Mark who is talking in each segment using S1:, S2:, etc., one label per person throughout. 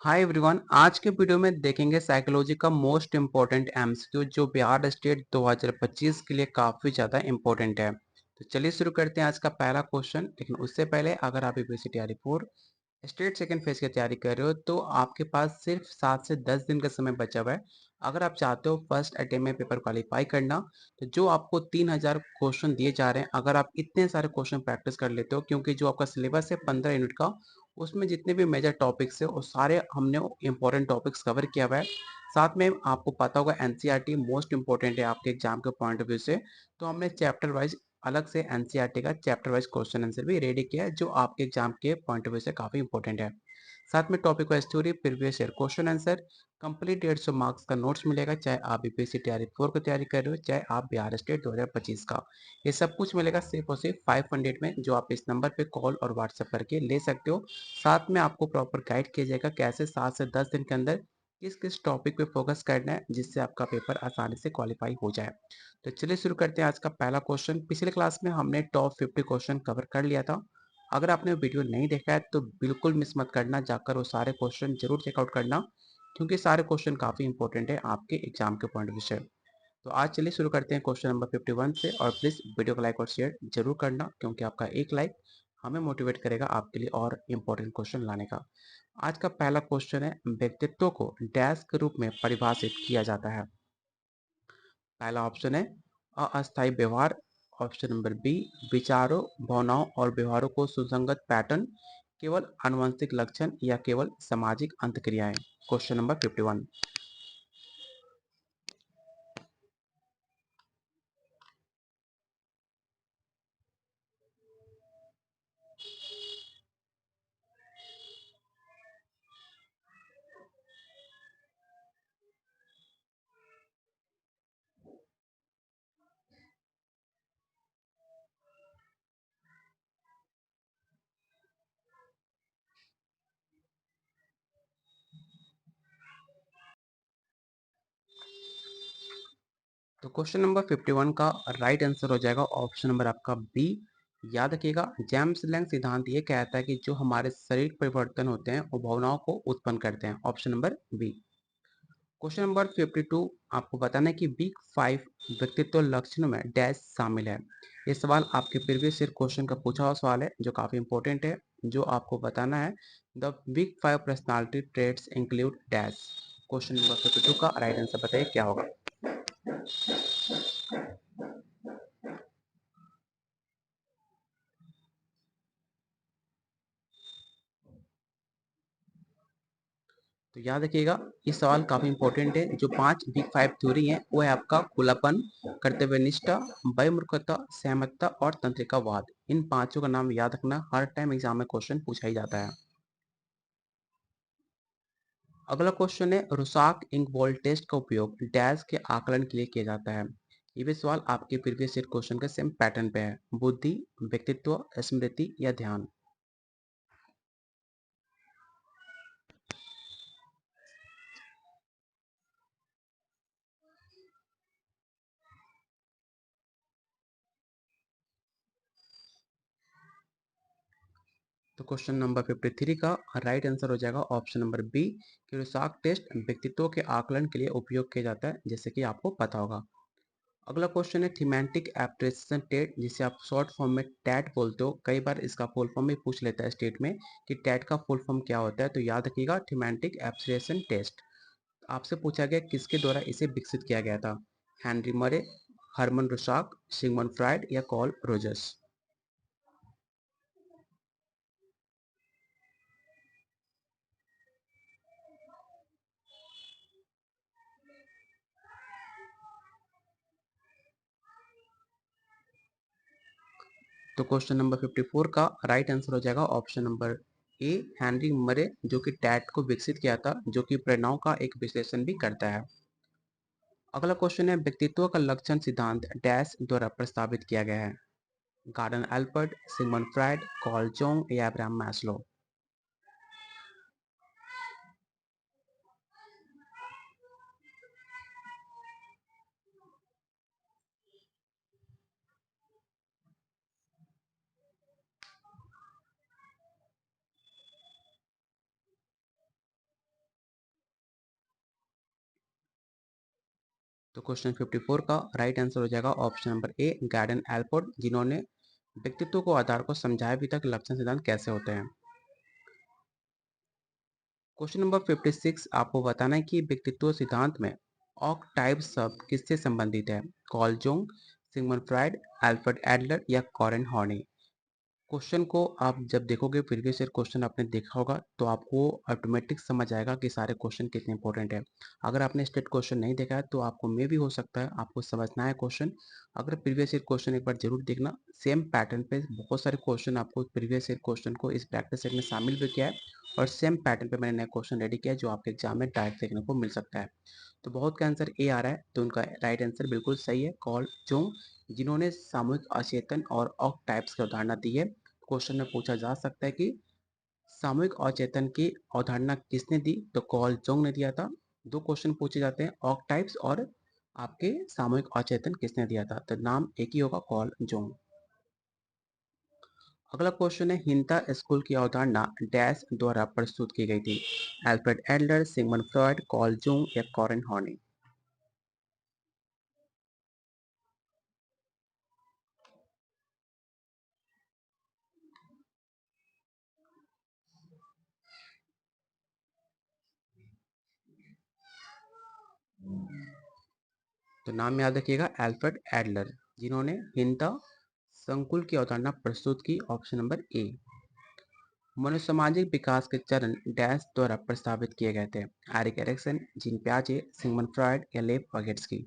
S1: Hi everyone. आज के video में देखेंगे साइकोलॉजी का मोस्ट इम्पोर्टेंट एमसीक्यू जो बिहार स्टेट 2025 के लिए काफ़ी ज़्यादा इम्पोर्टेंट है। तो चलिए शुरू करते हैं आज का पहला क्वेश्चन। लेकिन उससे पहले अगर आप यूपीएससी तैयारी 4 स्टेट सेकंड फेज की तैयारी कर रहे हो तो आपके पास सिर्फ 7 से 10 दिन का समय बचा हुआ है। अगर आप चाहते हो फर्स्ट अटेम्प्ट में पेपर क्वालिफाई करना, तो जो आपको 3000 क्वेश्चन दिए जा रहे हैं, अगर आप इतने सारे क्वेश्चन प्रैक्टिस कर लेते हो, क्योंकि जो आपका सिलेबस है 15 यूनिट का, उसमें जितने भी मेजर टॉपिक्स है वो सारे हमने इंपॉर्टेंट टॉपिक्स कवर किया हुआ है। साथ में आपको पता होगा एनसीईआरटी मोस्ट इंपॉर्टेंट है आपके एग्जाम के पॉइंट ऑफ व्यू से। तो हमने चैप्टर वाइज अलग से एनसीईआरटी का चैप्टर वाइज क्वेश्चन आंसर भी रेडी किया है, जो आपके एग्जाम के पॉइंट ऑफ व्यू से काफी इंपॉर्टेंट है। साथ में topic wise theory, previous year question answer, complete 150 marks का नोट्स मिलेगा, चाहे आप यूपीएससी तैयारी 4 की तैयारी कर रहे हो, चाहे आप बिहार स्टेट 2025 का। ये सब कुछ मिलेगा सिर्फ और सिर्फ 500 में, जो आप इस नंबर पे कॉल और व्हाट्सएप करके ले सकते हो। साथ में आपको प्रॉपर गाइड किया जाएगा कैसे 7 से 10 दिन के अंदर किस किस टॉपिक पे फोकस करना है, जिससे आपका पेपर आसानी से क्वालिफाई हो जाए। तो चलिए शुरू करते हैं आज का पहला क्वेश्चन। पिछले क्लास में हमने टॉप 50 क्वेश्चन कवर कर लिया था। अगर आपने वीडियो नहीं देखा है तो बिल्कुल मिस मत करना, जाकर वो सारे क्वेश्चन जरूर चेकआउट करना, क्योंकि सारे क्वेश्चन काफी इंपॉर्टेंट है आपके एग्जाम के पॉइंट ऑफ व्यू से। तो आज चलिए शुरू करते हैं क्वेश्चन नंबर 51 से। और प्लीज वीडियो को लाइक और शेयर जरूर करना, क्योंकि आपका एक लाइक हमें मोटिवेट करेगा आपके लिए और इम्पोर्टेंट क्वेश्चन लाने का। आज का पहला क्वेश्चन है, व्यक्तित्व को डैश के रूप में परिभाषित किया जाता है। पहला ऑप्शन है अस्थायी व्यवहार। ऑप्शन नंबर बी, विचारों, भावनाओं और व्यवहारों को सुसंगत पैटर्न, केवल आनुवंशिक लक्षण या केवल सामाजिक अंतक्रियाएं। Question number 51। तो क्वेश्चन नंबर 51 का राइट आंसर हो जाएगा ऑप्शन नंबर आपका बी। याद रखिएगा, जेम्स लैंग सिद्धांत ये कहता है कि जो हमारे शरीर परिवर्तन होते हैं वो भावनाओं को उत्पन्न करते हैं। Option number B. Question number 52, आपको बताना है कि वीक 5 व्यक्तित्व लक्षणों में डैश शामिल है। ये सवाल आपके प्रीवियस ईयर क्वेश्चन का पूछा हुआ सवाल है, जो काफी इंपॉर्टेंट है। जो आपको बताना है, the weak 5 personality traits include dash. Question number 52 का राइट आंसर बताइए क्या होगा। तो याद रखिएगा, ये सवाल काफी इंपॉर्टेंट है। जो 5 बिग 5 थ्योरी है वो है आपका खुलापन, कर्तव्यनिष्ठा, भयमूर्खता, सहमतता और तंत्रिकावाद। इन पांचों का नाम याद रखना, हर टाइम एग्जाम में क्वेश्चन पूछा ही जाता है। अगला क्वेश्चन है, रुसाक इंक वॉल टेस्ट का उपयोग डैश के आकलन के लिए किया जाता है। ये भी सवाल आपके प्रीवियस ईयर क्वेश्चन के सेम पैटर्न पे है। बुद्धि, व्यक्तित्व, स्मृति या ध्यान। तो क्वेश्चन नंबर 53 का राइट आंसर हो जाएगा ऑप्शन नंबर बी, कि रुसाक टेस्ट व्यक्तित्व के आकलन के लिए उपयोग किया जाता है, जैसे कि आपको पता होगा। अगला क्वेश्चन है, थीमेटिक एप्रिसिएशन टेस्ट, जिसे आप शॉर्ट फॉर्म में टैट बोलते हो। कई बार इसका फुल फॉर्म भी पूछ लेता है स्टेट में कि टैट का फुल फॉर्म क्या होता है। तो याद रखिएगा, थीमेटिक एप्रिसिएशन टेस्ट। आपसे पूछा गया किसके द्वारा इसे विकसित किया गया था। हेनरी मरे, हरमन रुसाक, सिगमंड फ्राइड या कॉल रोजर्स। तो क्वेश्चन नंबर 54 का राइट आंसर हो जाएगा ऑप्शन नंबर ए, हेनरी मरे, जो कि टैट को विकसित किया था, जो कि प्रेरणाओं का एक विश्लेषण भी करता है। अगला क्वेश्चन है, व्यक्तित्व का लक्षण सिद्धांत डैश द्वारा प्रस्तावित किया गया है। Gordon Allport, Sigmund Freud, Carl Jung या अब्राहम मैस्लो। तो क्वेश्चन 54 का राइट आंसर हो जाएगा option number A, Gordon Allport, जिन्होंने व्यक्तित्व को आधार को समझाया भी था कि लक्षण सिद्धांत कैसे होते हैं। क्वेश्चन नंबर 56, आपको बताना है कि व्यक्तित्व सिद्धांत में आर्केटाइप शब्द किससे संबंधित है? कार्ल जंग, सिगमंड फ्राइड, अल्फ्रेड एडलर या कॉरेन हॉर्नी। क्वेश्चन को आप जब देखोगे, प्रीवियस ईयर क्वेश्चन आपने देखा होगा, तो आपको ऑटोमेटिक समझ आएगा कि सारे क्वेश्चन कितने इंपॉर्टेंट है। अगर आपने स्टेट क्वेश्चन नहीं देखा है तो आपको मे भी हो सकता है आपको समझना है क्वेश्चन। अगर प्रीवियस ईयर क्वेश्चन एक बार जरूर देखना, सेम पैटर्न पे बहुत सारे क्वेश्चन आपको प्रीवियस ईयर क्वेश्चन को इस प्रैक्टिस सेट में शामिल भी किया है, और सेम पैटर्न पे मैंने नया क्वेश्चन रेडी किया है जो आपके एग्जाम में डायरेक्ट देखने को मिल सकता है। तो बहुत का आंसर ए आ रहा है, तो उनका राइट आंसर बिल्कुल सही है, कॉल जोंग, जिन्होंने सामूहिक अचेतन और ऑक टाइप्स की अवधारणा दी है। क्वेश्चन में पूछा जा सकता है कि सामूहिक अचेतन की अवधारणा किसने दी? तो कॉल जोंग ने दिया था। दो क्वेश्चन पूछे जाते हैं, ऑक टाइप्स और आपके सामूहिक अचेतन किसने दिया था? तो नाम एक ही होगा, कॉल जोंग। अगला क्वेश्चन है, हिंता स्कूल की अवधारणा डैश द्वारा प्रस्तुत की गई थी? Alfred Adler, Sigmund Freud, call Jung या कॉरेन हॉर्नी। तो नाम याद रखिएगा, अल्फ्रेड एडलर, जिन्होंने हिंता संकुल की अवधारणा प्रस्तुत की। ऑप्शन नंबर ए। मनोसामाजिक विकास के चरण डैश द्वारा प्रस्तावित किए गए थे? एरिक एरिक्सन, जीन प्याजे, सिगमंड फ्रॉइड या लेव वागेट्स्की।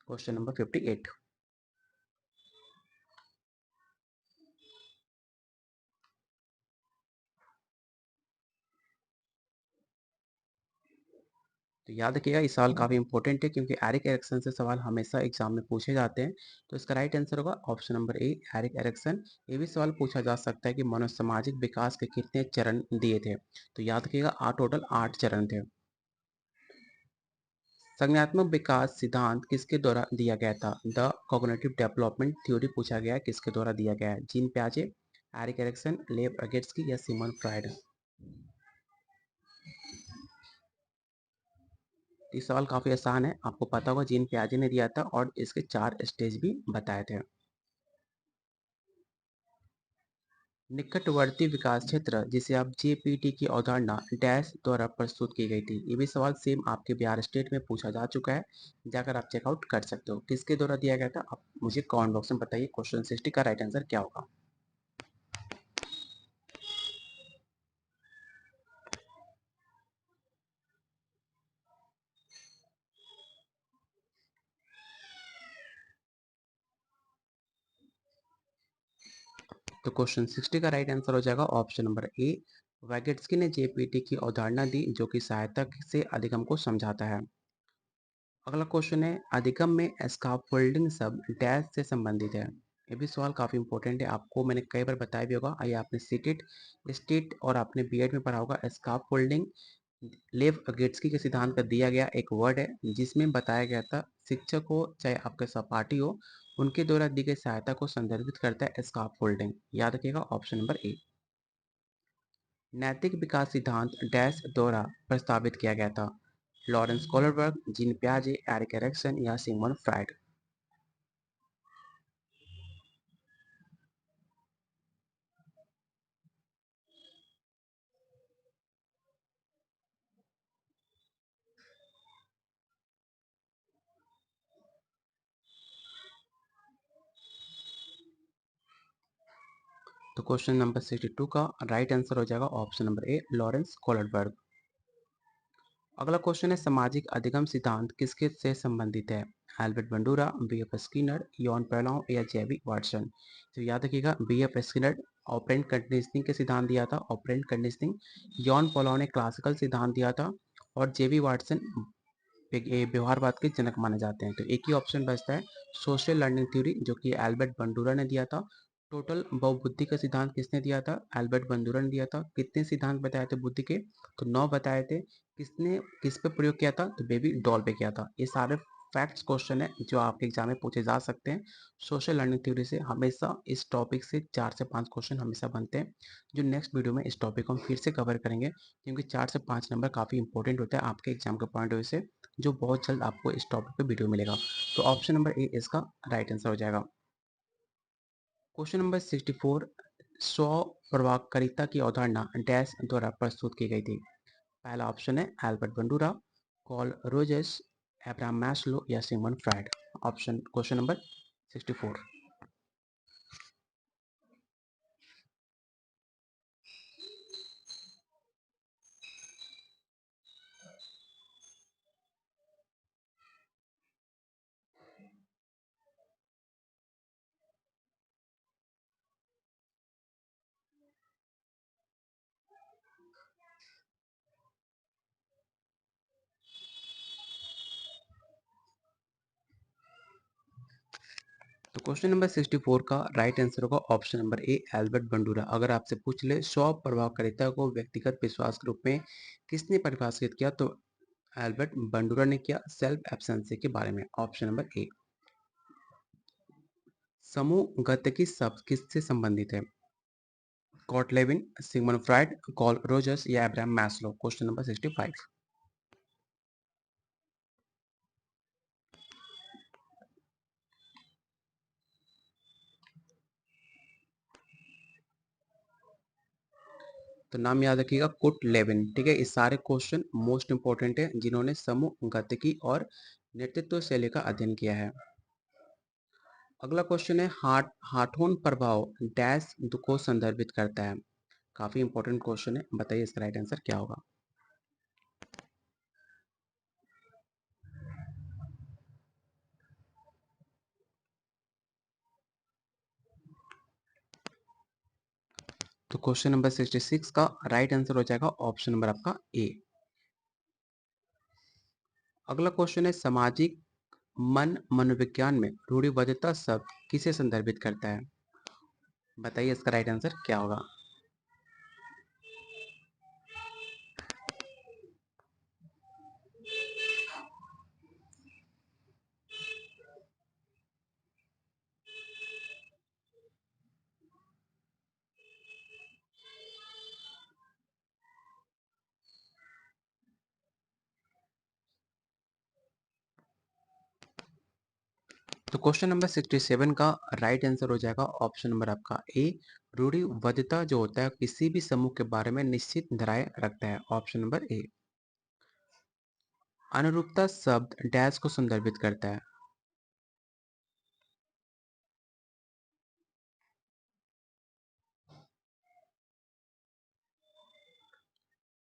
S1: Question number 58। तो याद रखिएगा, इस सवाल काफी इंपॉर्टेंट है क्योंकि एरिक एरिक्सन से सवाल हमेशा एग्जाम में पूछे जाते हैं। तो इसका राइट आंसर होगा ऑप्शन नंबर ए, एरिक एरिक्सन। ये भी सवाल पूछा जा सकता है कि मनोसामाजिक विकास के कितने चरण दिए थे? तो याद रखिएगा, टोटल 8 चरण थे। संज्ञानात्मक विकास सिद्धांत किसके द्वारा दिया गया था? द कॉग्निटिव डेवलपमेंट थ्योरी पूछा गया है, किसके द्वारा दिया गया है? जीन प्याजे, एरिक एरिक्सन, लेव वागेट्स्की या सिमन फ्राइड। ये सवाल काफी आसान है, आपको पता होगा जीन प्याजे ने दिया था और इसके 4 स्टेज भी बताए थे। निकटवर्ती विकास क्षेत्र, जिसे आप जेपीटी की अवधारणा डैश द्वारा प्रस्तुत की गई थी। ये भी सवाल सेम आपके बिहार स्टेट में पूछा जा चुका है, जाकर आप चेकआउट कर सकते हो। किसके द्वारा दिया गया था? आप मुझे कमेंट बॉक्स में बताइए, क्वेश्चन 60 का राइट आंसर क्या होगा। तो क्वेश्चन 60 का राइट आंसर हो जाएगा ऑप्शन नंबर ए, वैगेट्स्की ने जेपीटी की अवधारणा दी जो कि सहायता से अधिगम को समझाता है। अगला क्वेश्चन है, अधिगम में स्कैफोल्डिंग शब्द डैश से संबंधित है? ये भी सवाल काफी इंपॉर्टेंट है, आपको मैंने कई बार बताया भी होगा, आइए आपने सीटेट, स्टेट और आपने बीएड में पढ़ा होगा। स्कैफोल्डिंग लेव अगेट्सकी के सिद्धांत का दिया गया एक वर्ड है, जिसमें बताया गया था शिक्षक हो चाहे आपके सहपाठी हो, उनके द्वारा दी गई सहायता को संदर्भित करता है स्कैफोल्डिंग। याद रखिएगा, ऑप्शन नंबर ए। नैतिक विकास सिद्धांत डैश द्वारा प्रस्तावित किया गया था? लॉरेंस कोलरबर्ग, जीन प्याजे, एरिक एरिक्सन या सिगमंड फ्राइड। तो क्वेश्चन नंबर 62 का राइट आंसर हो जाएगा ऑप्शन नंबर ए, लॉरेंस कोलरबर्ग। अगला क्वेश्चन है, सामाजिक अधिगम सिद्धांत किसके से संबंधित है? Albert Bandura, BF Skinner, Ivan Pavlov या जेबी वाटसन। तो याद रखिएगा, बीएफ स्किनर ऑपरेंट कंडीशनिंग के सिद्धांत दिया था, ऑपरेंट कंडीशनिंग। यॉन पेलाउ ने क्लासिकल सिद्धांत दिया था, और जेबी वाटसन व्यवहारवाद के जनक माने जाते हैं। तो एक ही ऑप्शन बचता है, सोशल लर्निंग थ्योरी, जो कि एल्बर्ट बंडूरा ने दिया था। टोटल बहुबुद्धि का सिद्धांत किसने दिया था? एल्बर्ट बंडूरा ने दिया था। कितने सिद्धांत बताए थे बुद्धि के? तो 9 बताए थे। किसने किस पे प्रयोग किया था? तो बेबी डॉल पे किया था। ये सारे फैक्ट्स क्वेश्चन है जो आपके एग्जाम में पूछे जा सकते हैं। सोशल लर्निंग थ्योरी से हमेशा इस टॉपिक से 4 से 5 क्वेश्चन हमेशा बनते हैं, जो नेक्स्ट वीडियो में इस टॉपिक को हम फिर से कवर करेंगे, क्योंकि 4 से 5 नंबर काफ़ी इंपॉर्टेंट होता है आपके एग्जाम के पॉइंट ऑफ व्यू से, जो बहुत जल्द आपको इस टॉपिक पे वीडियो मिलेगा। तो ऑप्शन नंबर ए इसका राइट आंसर हो जाएगा। क्वेश्चन नंबर 64, स्व प्रभावकारिता की अवधारणा डैश द्वारा प्रस्तुत की गई थी। पहला ऑप्शन है Albert Bandura, Carl Rogers, Abraham Maslow या Sigmund Freud. Option question number 64। तो क्वेश्चन नंबर 64 का राइट आंसर होगा option number A Albert Bandura. अगर आपसे पूछ ले स्व प्रभावकारिता को व्यक्तिगत विश्वास के रूप में किसने परिभाषित किया, तो एल्बर्ट बंडूरा ने किया सेल्फ एब्सेंसी के बारे में। ऑप्शन नंबर ए। समूह गतिकी शब्द किससे संबंधित है? कॉटलेविन, सिगमंड फ्राइड, कॉल रोजर्स या अब्राहम मैस्लो। Question number 65। तो नाम याद रखिएगा कुट लेविन। ठीक है, ये सारे क्वेश्चन मोस्ट इंपोर्टेंट है जिन्होंने समूह गतिकी और नेतृत्व शैली का अध्ययन किया है। अगला क्वेश्चन है हार्टोन प्रभाव डैश को संदर्भित करता है। काफी इंपॉर्टेंट क्वेश्चन है, बताइए इसका राइट आंसर क्या होगा। तो क्वेश्चन नंबर 66 का राइट आंसर हो जाएगा ऑप्शन नंबर आपका ए। अगला क्वेश्चन है सामाजिक मनोविज्ञान में रूढ़िबद्धता शब्द किसे संदर्भित करता है? बताइए इसका राइट आंसर क्या होगा। तो क्वेश्चन नंबर 67 का राइट आंसर हो जाएगा ऑप्शन नंबर आपका ए। रूढ़िबद्धता जो होता है किसी भी समूह के बारे में निश्चित धाराएं रखता है। ऑप्शन नंबर ए। अनुरूपता शब्द डैश को संदर्भित करता है।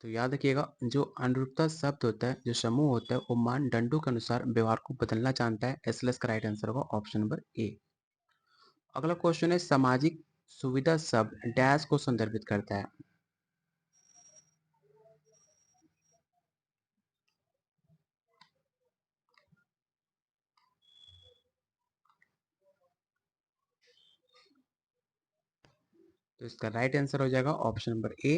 S1: तो याद रखिएगा जो अनुरूपता शब्द होता है, जो समूह होता है, वो मानदंडों के अनुसार व्यवहार को बदलना जानता है, इसलिए इसका राइट आंसर होगा ऑप्शन नंबर ए। अगला क्वेश्चन है सामाजिक सुविधा शब्द डैश को संदर्भित करता है। तो इसका राइट आंसर हो जाएगा ऑप्शन नंबर ए।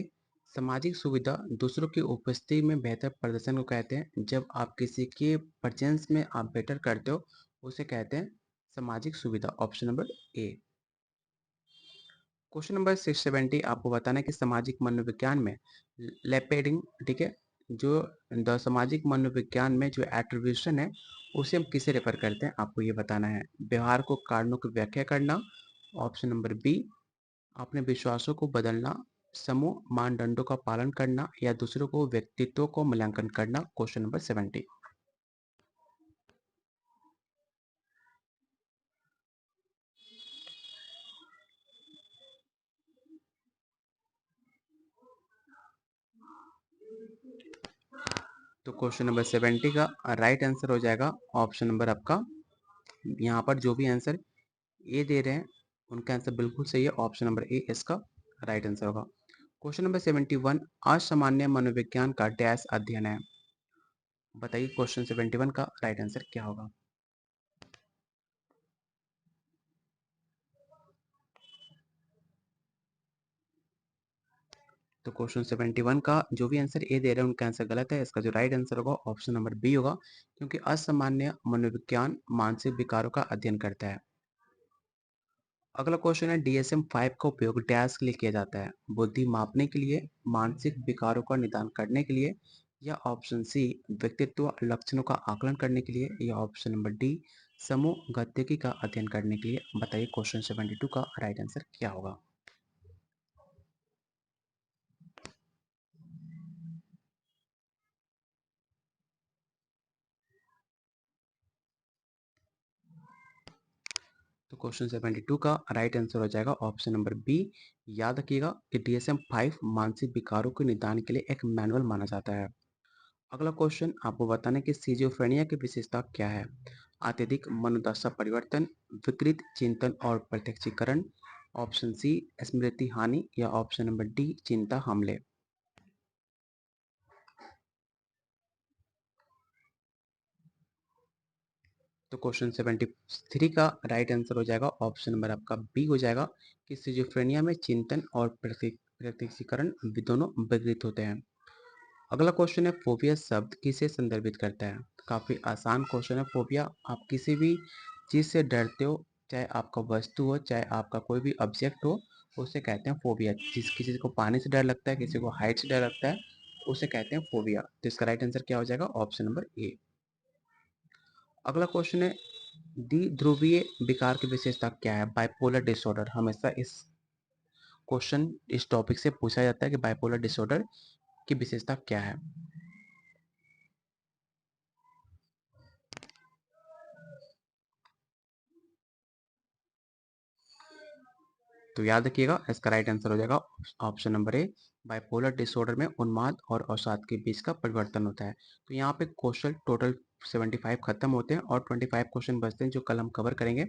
S1: सामाजिक सुविधा दूसरों की उपस्थिति में बेहतर प्रदर्शन को कहते हैं। जब आप किसी के प्रेजेंस में आप बेटर करते हो, उसे कहते हैं सामाजिक सुविधा। ऑप्शन नंबर ए। क्वेश्चन नंबर 670 आपको बताना है कि सामाजिक मनोविज्ञान में लेपेडिंग, ठीक है, जो द सामाजिक मनोविज्ञान में जो एट्रीब्यूशन है उसे हम किसे रेफर करते हैं, आपको ये बताना है। व्यवहार को कारणों की व्याख्या करना। ऑप्शन नंबर बी, अपने विश्वासों को बदलना, समूह मानदंडों का पालन करना या दूसरों को व्यक्तित्व को मूल्यांकन करना। Question number 70। तो क्वेश्चन नंबर 70 का राइट आंसर हो जाएगा ऑप्शन नंबर आपका, यहाँ पर जो भी आंसर ए दे रहे हैं उनका आंसर बिल्कुल सही है। ऑप्शन नंबर ए इसका राइट आंसर होगा। क्वेश्चन नंबर 71, असामान्य मनोविज्ञान का डैश अध्ययन है। बताइए क्वेश्चन 71 का राइट आंसर क्या होगा। तो क्वेश्चन 71 का जो भी आंसर ए दे रहे हैं उनका आंसर गलत है। इसका जो राइट आंसर होगा ऑप्शन नंबर बी होगा, क्योंकि असामान्य मनोविज्ञान मानसिक विकारों का अध्ययन करता है। अगला क्वेश्चन है DSM-5 का उपयोग डैश के लिए किया जाता है? बुद्धि मापने के लिए, मानसिक विकारों का निदान करने के लिए, या ऑप्शन सी व्यक्तित्व लक्षणों का आकलन करने के लिए, या ऑप्शन नंबर डी समूह गतिकी का अध्ययन करने के लिए। बताइए क्वेश्चन 72 का राइट आंसर क्या होगा। तो क्वेश्चन 72 का राइट आंसर हो जाएगा ऑप्शन नंबर बी। याद रखिएगा कि DSM-5 मानसिक विकारों के निदान के लिए एक मैनुअल माना जाता है। अगला क्वेश्चन आपको बताना है कि सिजोफ्रेनिया की विशेषता क्या है? अत्यधिक मनोदशा परिवर्तन, विकृत चिंतन और प्रत्यक्षीकरण, ऑप्शन सी स्मृति हानि, या ऑप्शन नंबर डी चिंता हमले। तो क्वेश्चन 73 का राइट आंसर हो जाएगा ऑप्शन नंबर आपका बी हो जाएगा कि सिजोफ्रेनिया में चिंतन और प्रत्यक्षीकरण दोनों विकृत होते हैं। अगला क्वेश्चन है फोबिया शब्द किसे संदर्भित करता है? काफ़ी आसान क्वेश्चन है। फोबिया आप किसी भी चीज़ से डरते हो, चाहे आपका वस्तु हो, चाहे आपका कोई भी ऑब्जेक्ट हो, उसे कहते हैं फोबिया। किसी को पानी से डर लगता है, किसी को हाइट से डर लगता है, उसे कहते हैं फोबिया। तो इसका राइट आंसर क्या हो जाएगा? ऑप्शन नंबर ए। अगला क्वेश्चन है द्विध्रुवीय विकार की विशेषता क्या है? Bipolar disorder. हमेशा इस क्वेश्चन इस टॉपिक से पूछा जाता है कि बाइपोलर डिसऑर्डर की विशेषता क्या है। तो याद रखिएगा इसका राइट आंसर हो जाएगा ऑप्शन नंबर ए। बाइपोलर डिसऑर्डर में उन्माद और अवसाद के बीच का परिवर्तन होता है। तो यहाँ पे क्वेश्चन टोटल 75 खत्म होते हैं और 25 क्वेश्चन बचते हैं जो कल हम कवर करेंगे।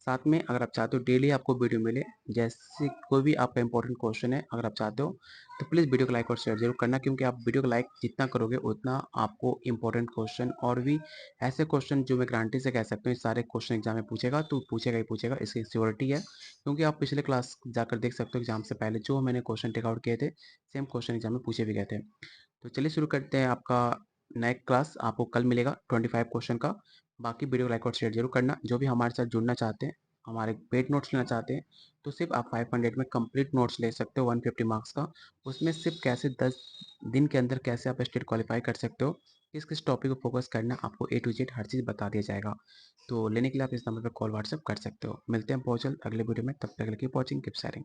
S1: साथ में अगर आप चाहते हो डेली आपको वीडियो मिले, जैसे कोई भी आपका इंपॉर्टेंट क्वेश्चन है अगर आप चाहते हो, तो प्लीज़ वीडियो को लाइक और शेयर जरूर करना, क्योंकि आप वीडियो को लाइक जितना करोगे उतना आपको इंपॉर्टेंट क्वेश्चन और भी ऐसे क्वेश्चन जो मैं गारंटी से कह सकता हूँ सारे क्वेश्चन एग्जाम में पूछेगा, तो पूछेगा ही पूछेगा, इसकी श्योरिटी है। क्योंकि आप पिछले क्लास जाकर देख सकते हो एग्जाम से पहले जो मैंने क्वेश्चन टेक आउट किए थे, सेम क्वेश्चन एग्जाम में पूछे भी गए थे। तो चलिए शुरू करते हैं। आपका नेक्स्ट क्लास आपको कल मिलेगा 25 क्वेश्चन का। बाकी वीडियो लाइक और शेयर जरूर करना। जो भी हमारे साथ जुड़ना चाहते हैं, हमारे पेड नोट्स लेना चाहते हैं, तो सिर्फ आप 500 में कंप्लीट नोट्स ले सकते हो 150 मार्क्स का। उसमें सिर्फ कैसे 10 दिन के अंदर कैसे आप स्टेट क्वालिफाई कर सकते हो, किस किस टॉपिक को फोकस करना है, आपको A to Z हर चीज़ बता दिया जाएगा। तो लेने के लिए आप इस नंबर पर कॉल व्हाट्सएप कर सकते हो। मिलते हैं बहुत जल्द अगले वीडियो में, तब तक के लिए कीप वॉचिंग कीप शेयरिंग।